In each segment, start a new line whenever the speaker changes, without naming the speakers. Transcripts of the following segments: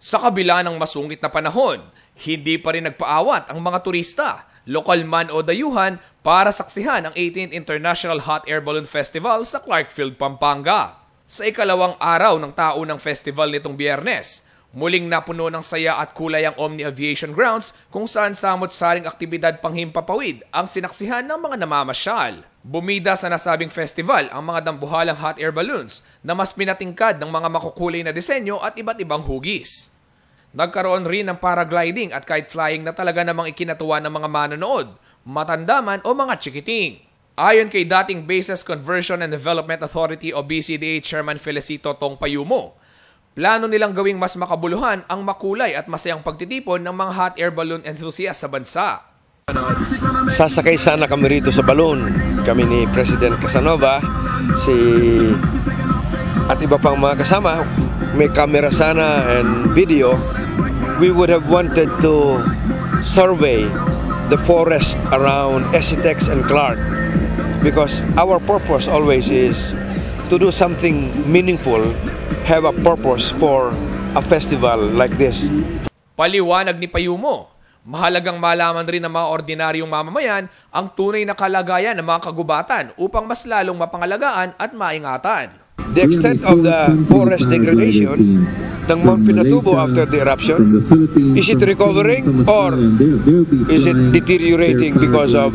Sa kabila ng masungit na panahon, hindi pa rin nagpaawat ang mga turista, lokal man o dayuhan para saksihan ang 18th International Hot Air Balloon Festival sa Clarkfield, Pampanga. Sa ikalawang araw ng taunang festival nitong Biyernes, muling napuno ng saya at kulay ang Omni Aviation Grounds kung saan samot-saring aktibidad panghimpapawid ang sinaksihan ng mga namamasyal. Bumida sa nasabing festival ang mga dambuhalang hot air balloons na mas pinatingkad ng mga makukulay na disenyo at iba't ibang hugis. Nagkaroon rin ng paragliding at kite flying na talaga namang ikinatuwa ng mga manonood, matandaman o mga chikiting. Ayon kay dating Bases Conversion and Development Authority o BCDA Chairman Felicito Tong Payumo, plano nilang gawing mas makabuluhan ang makulay at masayang pagtitipon ng mga hot air balloon enthusiasts sa bansa.
Sasakay sana kami rito sa balloon. Kami ni President Casanova, at iba pang mga kasama. May camera sana and video. We would have wanted to survey the forest around Esitex and Clark because our purpose always is to do something meaningful, have a purpose for a festival like this.
Paliwanag ni Payumo, mahalagang malaman rin ng mga ordinaryong mamamayan ang tunay na kalagayan ng mga kagubatan upang mas lalong mapangalagaan at maingatan.
The extent of the forest degradation ng Mount Pinatubo after the eruption, is it recovering or is it deteriorating because of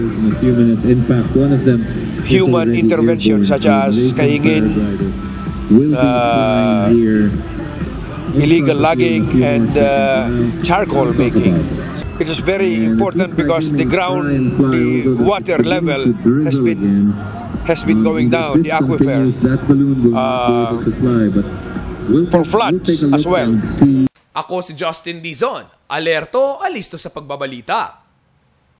human intervention such as kahingin, illegal logging and charcoal making? It is very important because the water level has been going down, the aquifer, for floods as well.
Ako si Justin Dizon, alerto, alisto sa pagbabalita.